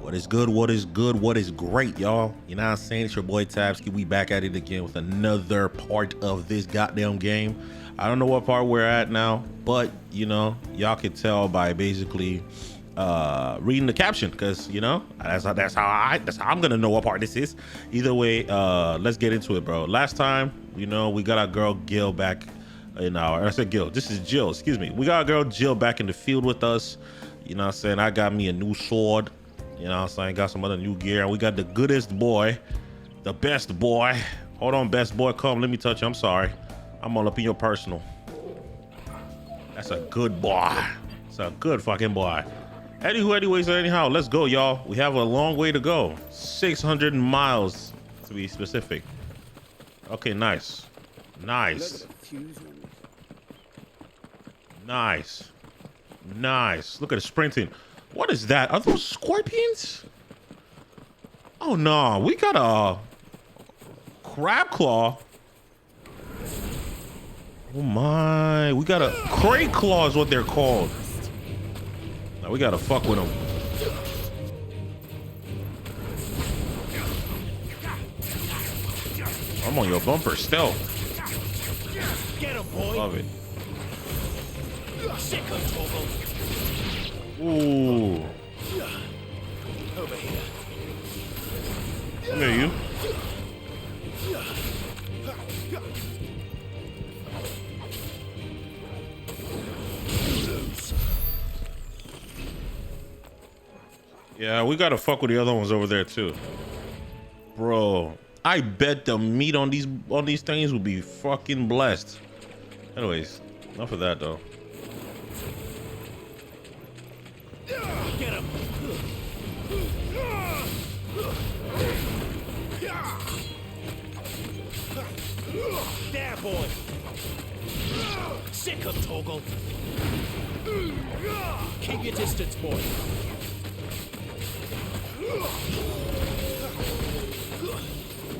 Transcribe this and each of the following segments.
What is good? What is good? What is great, y'all? You know what I'm saying? It's your boy Tabsky. We back at it again with another part of this goddamn game. I don't know what part we're at now, but you know, y'all can tell by basically reading the caption, because you know that's how I'm gonna know what part this is. Either way, let's get into it, bro. Last time, you know, we got our girl Gil back in our. I said Gil. This is Jill. Excuse me. We got our girl Jill back in the field with us. You know what I'm saying? I got me a new sword. You know what I'm saying? Got some other new gear. And we got the goodest boy, the best boy. Hold on, best boy. Come, let me touch you. I'm sorry. I'm all up in your personal. That's a good boy. It's a good fucking boy. Anyways, anyhow, let's go, y'all. We have a long way to go. 600 miles to be specific. Okay, nice. Nice. Nice. Nice. Look at the sprinting. What is that? Are those scorpions? Oh no, we got a crab claw. Oh my, we got a crate claw is what they're called. Now we gotta fuck with them. I'm on your bumper stealth. Get him, boy. Love it. Sick of Togo. Ooh. Over here. Come here, you. Yeah, we gotta fuck with the other ones over there too. Bro, I bet the meat on these things will be fucking blessed. Anyways, enough of that though. Get him. There, boy. Sick of Togo. Keep your distance, boy.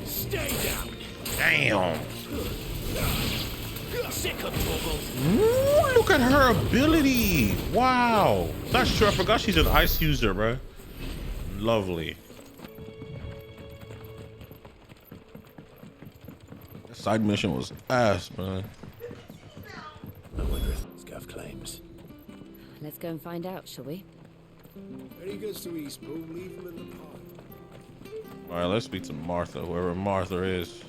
Stay down. Damn. Sick of Togo. Ooh, look at her ability. Wow. That's true. I forgot she's an ice user, bro. Lovely. That side mission was ass, man. I wonder if Scav claims. Let's go and find out, shall we? When he gets to East, bro, leave him in the pod. All right, let's speak to Martha, whoever Martha is.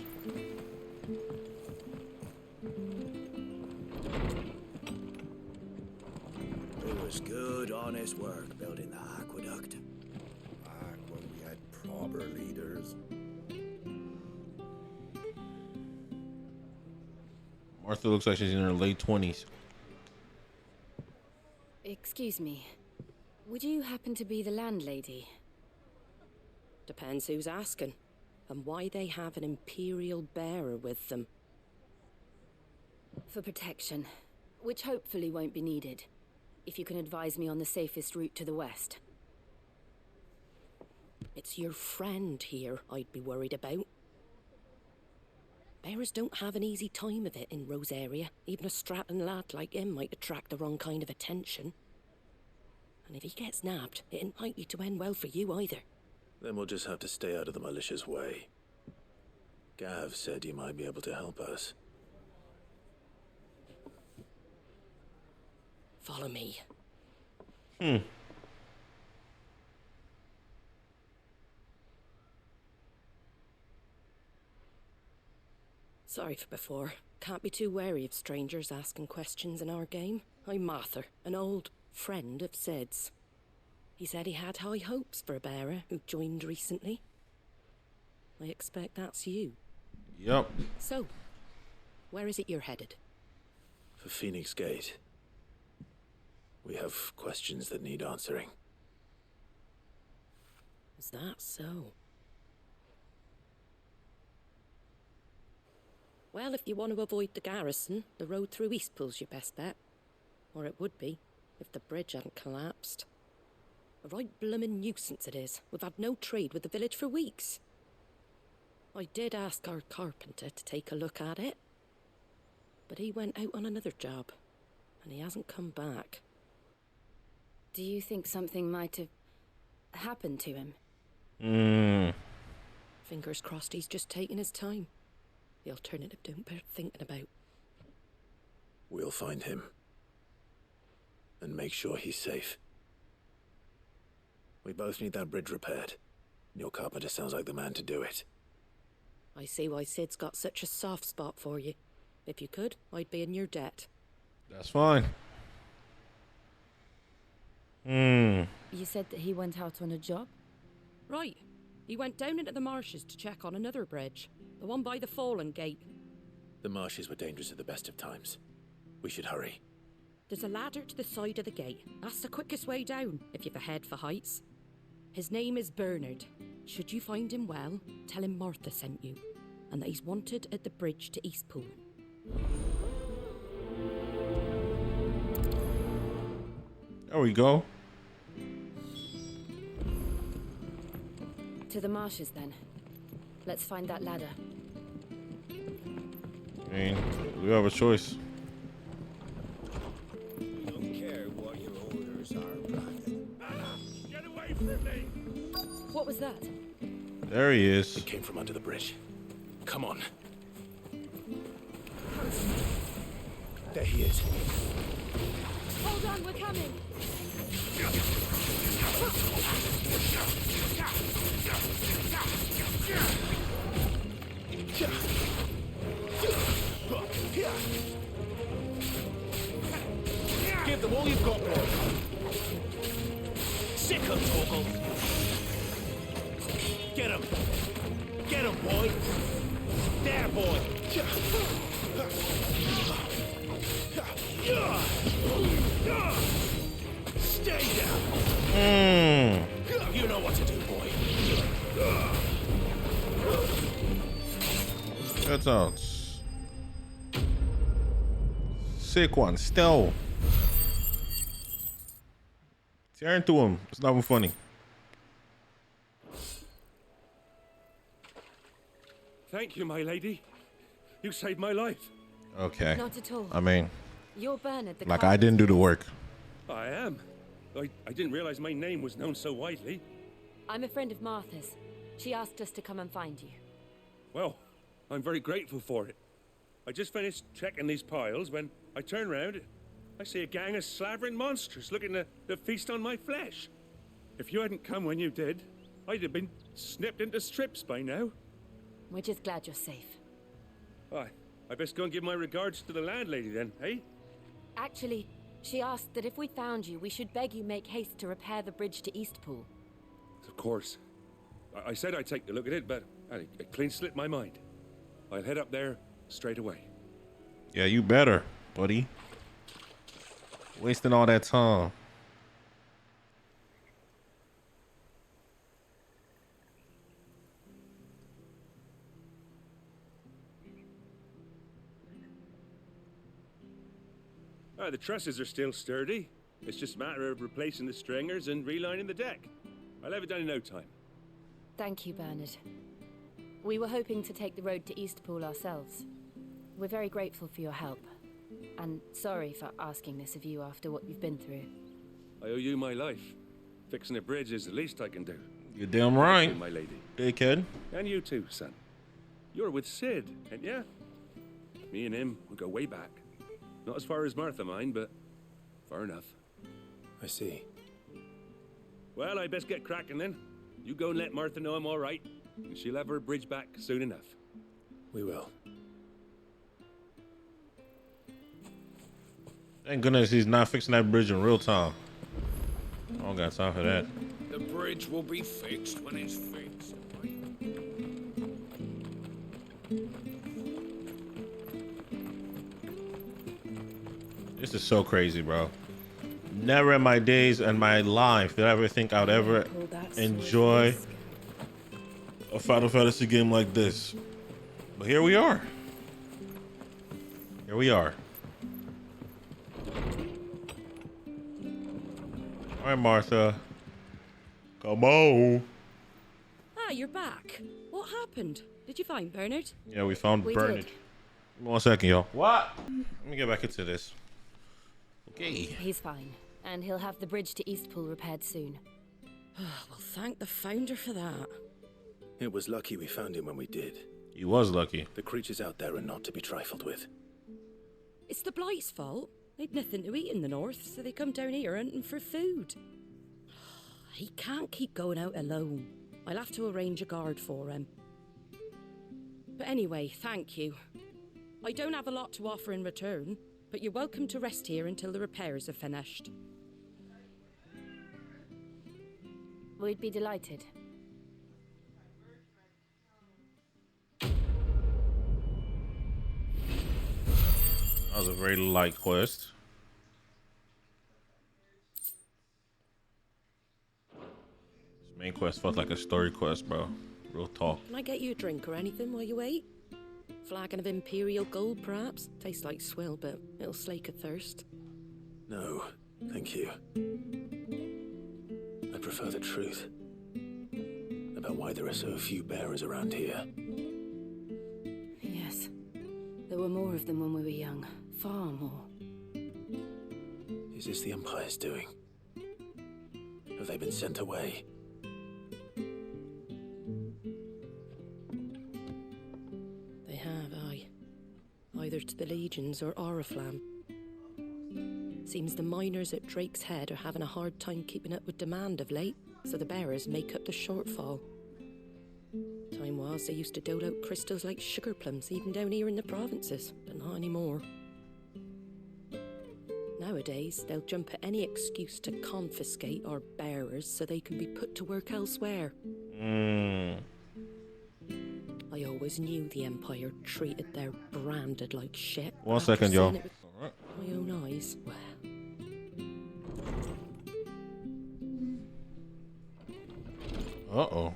It was good, honest work building the aqueduct. Back when we had proper leaders. Martha looks like she's in her late 20s. Excuse me. Would you happen to be the landlady? Depends who's asking, and why they have an Imperial bearer with them. For protection, which hopefully won't be needed. If you can advise me on the safest route to the west. It's your friend here I'd be worried about. Bearers don't have an easy time of it in Rose area. Even a Stratton lad like him might attract the wrong kind of attention. And if he gets nabbed, it ain't likely to end well for you either. Then we'll just have to stay out of the malicious way. Gav said you might be able to help us. Follow me. Sorry for before. Can't be too wary of strangers asking questions in our game. I'm Martha, an old friend of Sid's. He said he had high hopes for a bearer who joined recently. I expect that's you. Yep. So, where is it you're headed? For Phoenix Gate. We have questions that need answering. Is that so? Well, if you want to avoid the garrison, the road through Eastpool's your best bet. Or it would be, if the bridge hadn't collapsed. A right bloomin' nuisance it is. We've had no trade with the village for weeks. I did ask our carpenter to take a look at it. But he went out on another job, and he hasn't come back. Do you think something might have... happened to him? Fingers crossed he's just taking his time. The alternative don't bear thinking about. We'll find him. And make sure he's safe. We both need that bridge repaired. Your carpenter sounds like the man to do it. I see why Sid's got such a soft spot for you. If you could, I'd be in your debt. That's fine. You said that he went out on a job? Right. He went down into the marshes to check on another bridge. The one by the Fallen Gate. The marshes were dangerous at the best of times. We should hurry. There's a ladder to the side of the gate. That's the quickest way down, if you've a head for heights. His name is Bernard. Should you find him well, tell him Martha sent you, and that he's wanted at the bridge to Eastpool. There we go. To the marshes, then. Let's find that ladder. I mean, we have a choice. We don't care what your orders are, Brandon. Get away from me! What was that? There he is. It came from under the bridge. Come on. There he is. Hold on, we're coming! Give them all you've got, boy. Sick of Torgal. Get him. Get him, boy. There, boy. Stay down. You know what to do, boy. That sounds sick one. Still. Tear into him. It's not even funny. Thank you, my lady. You saved my life. Okay. Not at all. I mean, You're Bernard, the like I didn't do the work. I am. I didn't realize my name was known so widely. I'm a friend of Martha's. She asked us to come and find you. Well, I'm very grateful for it. I just finished checking these piles when I turn around. I see a gang of slavering monsters looking to feast on my flesh. If you hadn't come when you did, I'd have been snipped into strips by now. We're just glad you're safe. I best go and give my regards to the landlady then, eh? Actually, she asked that if we found you, we should beg you make haste to repair the bridge to Eastpool. Of course. I said I'd take a look at it, but it clean slipped my mind. I'll head up there straight away. Yeah, you better, buddy. Wasting all that time. The trusses are still sturdy. It's just a matter of replacing the stringers and relining the deck. I'll have it done in no time. Thank you, Bernard. We were hoping to take the road to Eastpool ourselves. We're very grateful for your help. And sorry for asking this of you after what you've been through. I owe you my life. Fixing a bridge is the least I can do. You're damn right, Thank you, my lady. dickhead. And you too, son. You're with Sid, ain't ya? Me and him, we go way back. Not as far as Martha, mind, but far enough. I see. Well, I best get cracking then. You go and let Martha know I'm all right, and she'll have her bridge back soon enough. We will. Thank goodness he's not fixing that bridge in real time. I don't got time for that. The bridge will be fixed when it's fixed. This is so crazy, bro. Never in my days and my life did I ever think I'd ever enjoy a Final Fantasy game like this. But here we are. Here we are. All right, Martha. Come on. Ah, you're back. What happened? Did you find Bernard? Yeah, we found We Bernard. did. Give me 1 second, y'all. What? Let me get back into this. Okay. He's fine, and he'll have the bridge to Eastpool repaired soon. Well, thank the founder for that. It was lucky we found him when we did. He was lucky. The creatures out there are not to be trifled with. It's the Blight's fault. They'd nothing to eat in the north, so they come down here hunting for food. He can't keep going out alone. I'll have to arrange a guard for him. But anyway, thank you. I don't have a lot to offer in return, but you're welcome to rest here until the repairs are finished. We'd be delighted. That was a very light quest. This main quest felt like a story quest, bro. Real talk. Can I get you a drink or anything while you wait? Flagon of Imperial Gold, perhaps? Tastes like swill, but it'll slake a thirst. No, thank you. I prefer the truth. About why there are so few bearers around here. Yes. There were more of them when we were young. Far more. Is this the Empire's doing? Have they been sent away? They have, aye. Either to the Legions or Oriflamme. Seems the miners at Drake's Head are having a hard time keeping up with demand of late, so the bearers make up the shortfall. Time was they used to dole out crystals like sugar plums even down here in the provinces, but not anymore. Nowadays, they'll jump at any excuse to confiscate our bearers so they can be put to work elsewhere. I always knew the Empire treated their branded like shit. 1 second, y'all. Alright. My own eyes. Well. Uh-oh.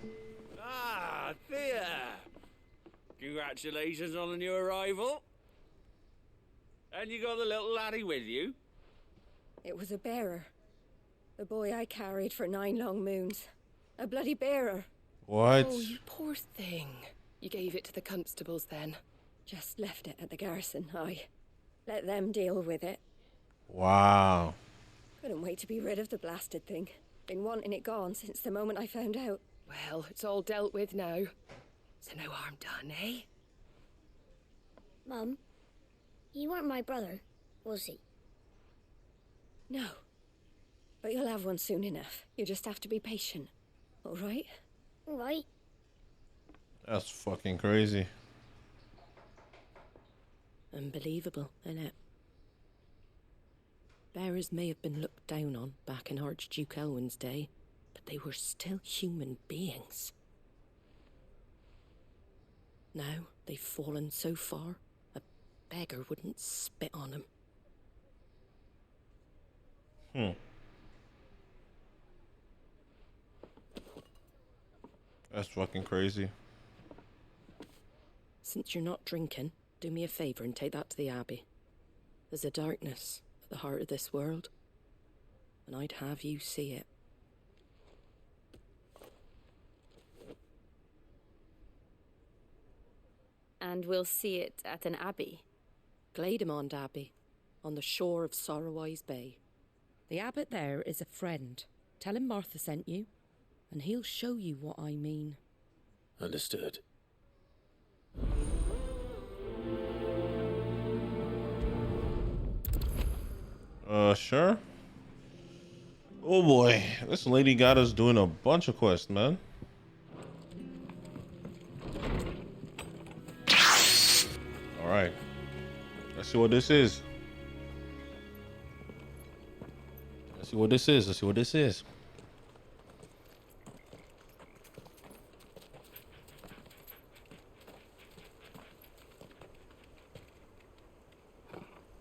Ah, Thea! Congratulations on the new arrival. And you got the little laddie with you? It was a bearer. The boy I carried for 9 long moons. A bloody bearer. What? Oh, you poor thing. You gave it to the constables then? Just left it at the garrison, I let them deal with it. Wow. Couldn't wait to be rid of the blasted thing. Been wanting it gone since the moment I found out. Well, it's all dealt with now. So no harm done, eh? Mum, he weren't my brother, was he? No. But you'll have one soon enough. You just have to be patient. All right? All right. That's fucking crazy. Unbelievable, innit? Bearers may have been looked down on back in Archduke Elwin's day, but they were still human beings. Now they've fallen so far, a beggar wouldn't spit on them. That's fucking crazy. Since you're not drinking, do me a favour and take that to the Abbey. There's a darkness at the heart of this world, and I'd have you see it. And we'll see it at an abbey. Glademond Abbey, on the shore of Sorrowise Bay. The abbot there is a friend. Tell him Martha sent you, and he'll show you what I mean. Understood. Sure. Oh boy, this lady got us doing a bunch of quests, man. All right, let's see what this is. Let's see what this is. Let's see what this is.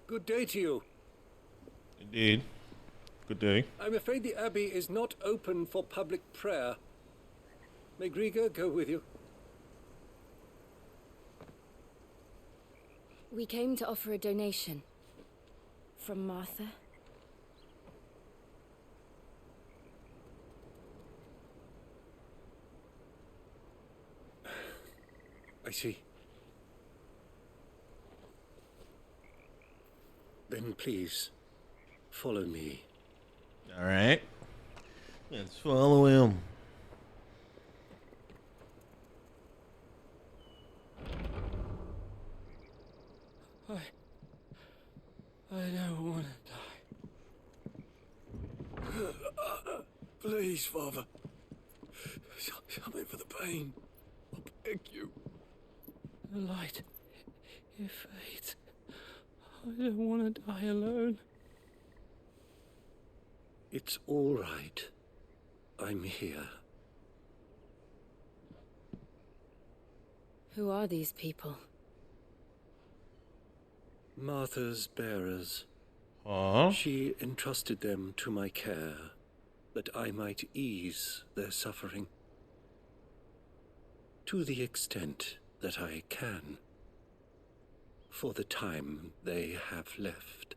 Good day to you. Indeed. Good day. I'm afraid the Abbey is not open for public prayer. May Grieger go with you? We came to offer a donation. From Martha. I see. Then please, follow me. All right. Let's follow him. I don't want to die. Please, Father. Help me for the pain. I beg you. The light, it fades. I don't want to die alone. It's all right. I'm here. Who are these people? Martha's bearers. Huh? She entrusted them to my care, that I might ease their suffering. To the extent that I can. For the time they have left.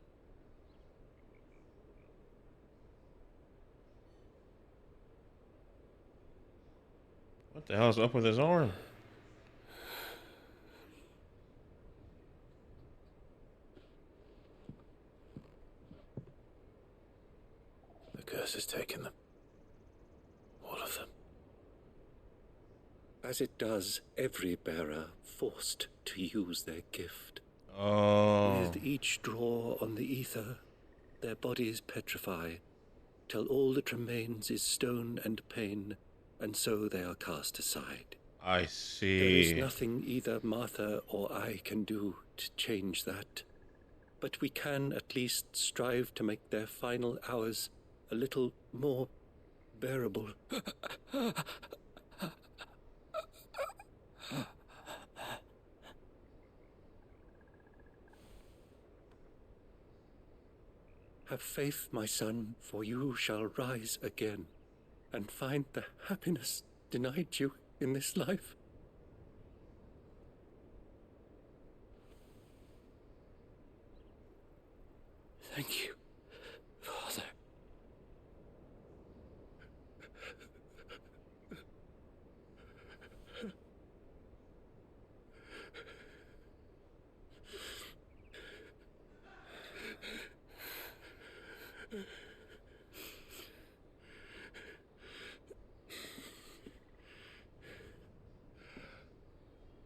What the hell's up with his arm? The curse has taken them. All of them. As it does every bearer forced to use their gift. Oh. With each draw on the ether, their bodies petrify, till all that remains is stone and pain, and so they are cast aside. I see. There is nothing either Martha or I can do to change that. But we can at least strive to make their final hours a little more bearable. Have faith, my son, for you shall rise again and find the happiness denied you in this life. Thank you, Father.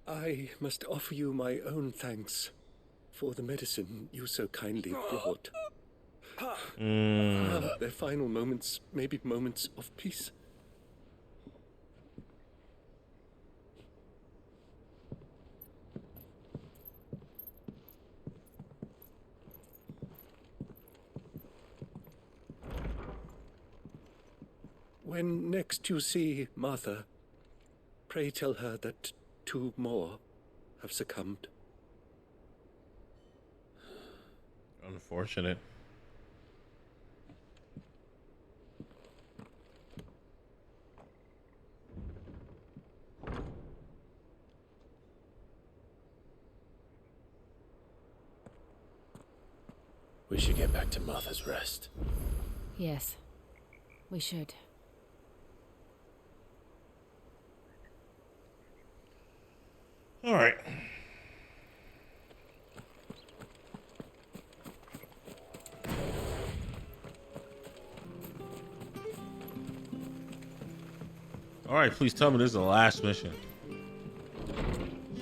I must offer you my own thanks for the medicine you so kindly brought. Their final moments may be moments of peace. When next you see Martha, pray tell her that 2 more have succumbed. Unfortunate. We should get back to Martha's Rest. Yes, we should. All right. All right, please tell me this is the last mission.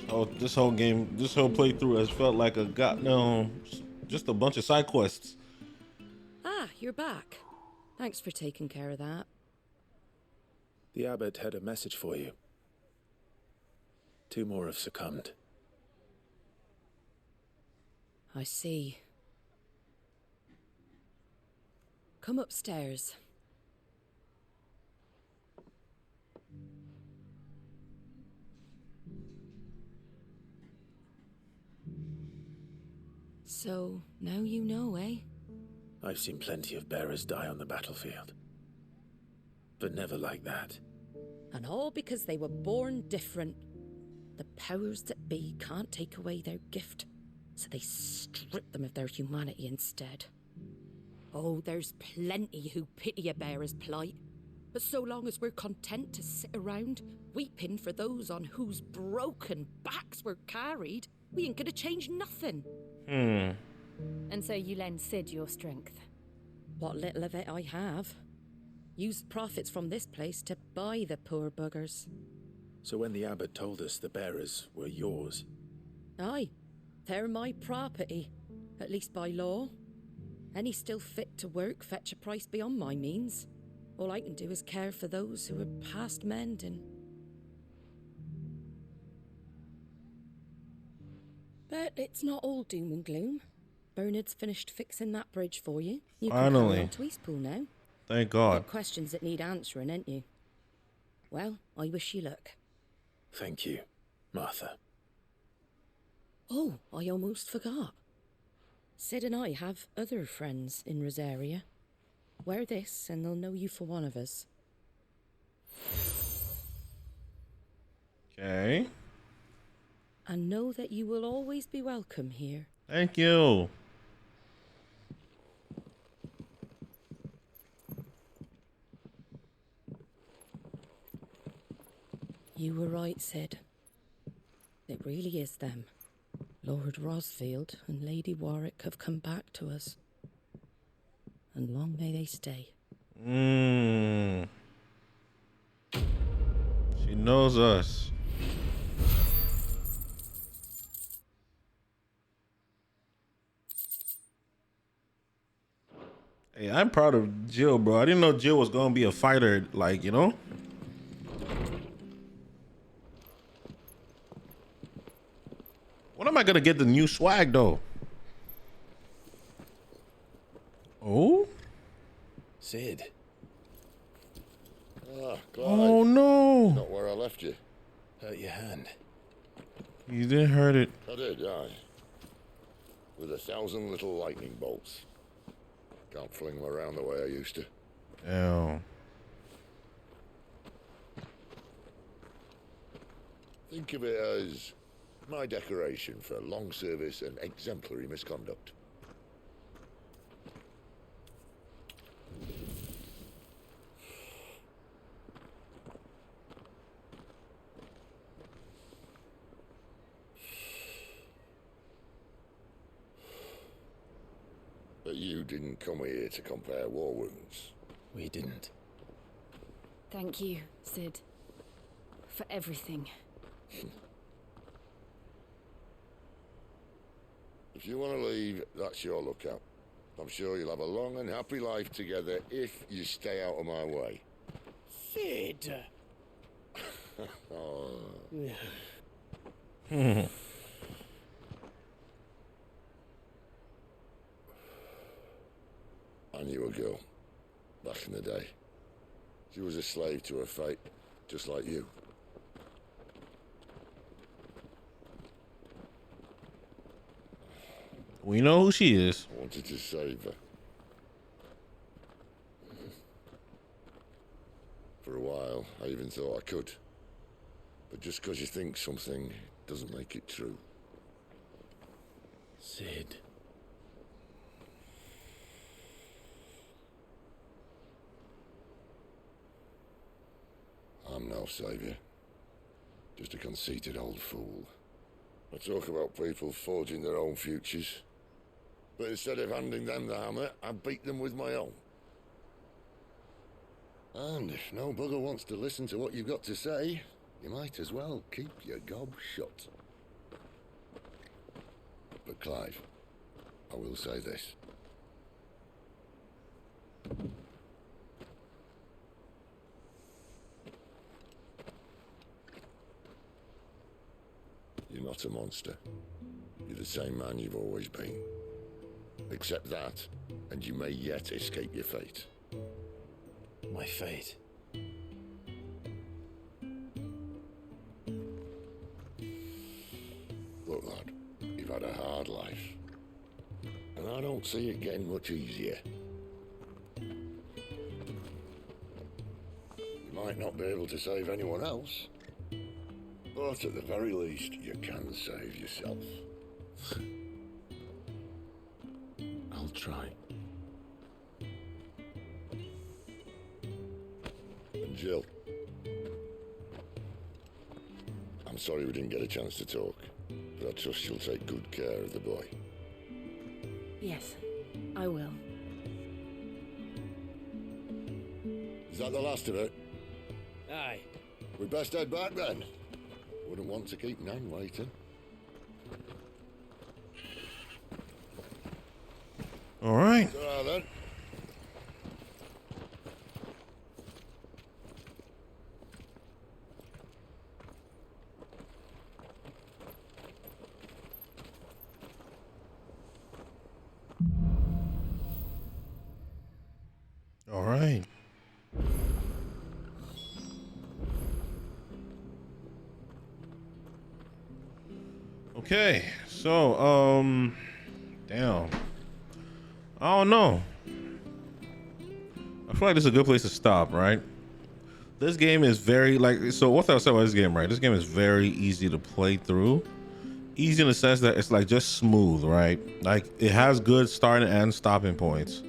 Oh, this whole game, this whole playthrough has felt like a goddamn, just a bunch of side quests. Ah, you're back. Thanks for taking care of that. The abbot had a message for you. 2 more have succumbed. I see. Come upstairs. So, now you know, eh? I've seen plenty of bearers die on the battlefield. But never like that. And all because they were born different. The powers that be can't take away their gift, so they strip them of their humanity instead. Oh, there's plenty who pity a bearer's plight. But so long as we're content to sit around, weeping for those on whose broken backs we're carried, we ain't gonna change nothing. And so you lend Sid your strength? What little of it I have. Used profits from this place to buy the poor buggers. So when the abbot told us the bearers were yours... Aye, they're my property, at least by law. Any still fit to work fetch a price beyond my means. All I can do is care for those who are past mending. But it's not all doom and gloom. Bernard's finished fixing that bridge for you. You can Finally. carry on to Eastpool now. Thank God. Got questions that need answering, ain't you? Well, I wish you luck. Thank you, Martha. Oh, I almost forgot. Sid and I have other friends in Rosaria. Wear this and they'll know you for one of us. Okay. And know that you will always be welcome here. Thank you. You were right, Sid. It really is them. Lord Rosfield and Lady Warwick have come back to us. And long may they stay. She knows us. Hey, I'm proud of Jill, bro. I didn't know Jill was gonna be a fighter, like, you know? When am I gonna get the new swag, though? Oh? Sid. Ah, Clive. Oh, no. Not where I left you. Hurt your hand. You did hurt it. I did, aye. With 1,000 little lightning bolts. Can't fling them around the way I used to. Damn. Think of it as my decoration for long service and exemplary misconduct. But you didn't come here to compare war wounds. We didn't. Thank you, Sid. For everything. If you want to leave, that's your lookout. I'm sure you'll have a long and happy life together if you stay out of my way. Sid! Oh. I knew a girl, back in the day. She was a slave to her fate, just like you. We know who she is. I wanted to save her. For a while, I even thought I could. But just because you think something doesn't make it true. Sid. I'm no savior. Just a conceited old fool. I talk about people forging their own futures. But instead of handing them the hammer, I beat them with my own. And if no bugger wants to listen to what you've got to say, you might as well keep your gob shut. But Clive, I will say this. You're not a monster. You're the same man you've always been. Accept that, and you may yet escape your fate. My fate. Look, lad, you've had a hard life. And I don't see it getting much easier. You might not be able to save anyone else, but at the very least, you can save yourself. I'll try. And Jill, I'm sorry we didn't get a chance to talk, but I trust you'll take good care of the boy. Yes, I will. Is that the last of it? Aye. We best head back then. Wouldn't want to keep Nan waiting. All right. Ta-ra then. All right. Okay, so damn, I don't know. I feel like this is a good place to stop, right? This game is very so what I said about this game, right? This game is very easy to play through. Easy in the sense that it's like just smooth, right? Like it has good starting and stopping points.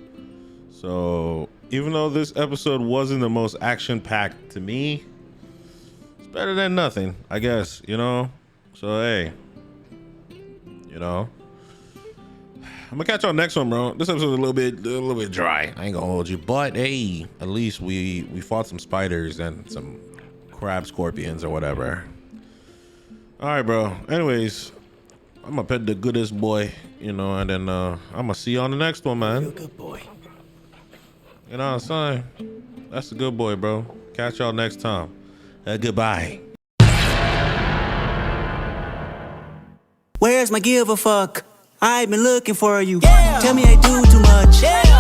So even though this episode wasn't the most action-packed to me, it's better than nothing, I guess, you know? So hey, you know, I'm gonna catch y'all next one, bro. This episode's a little bit dry. I ain't gonna hold you, but hey, at least we fought some spiders and some crab scorpions or whatever. All right, bro. Anyways, I'm gonna pet the goodest boy, you know, and then I'm gonna see you on the next one, man. You're a good boy. You know what I'm saying? That's the good boy, bro. Catch y'all next time. Goodbye. Where's my give a fuck? I've been looking for you. Tell me I do too much.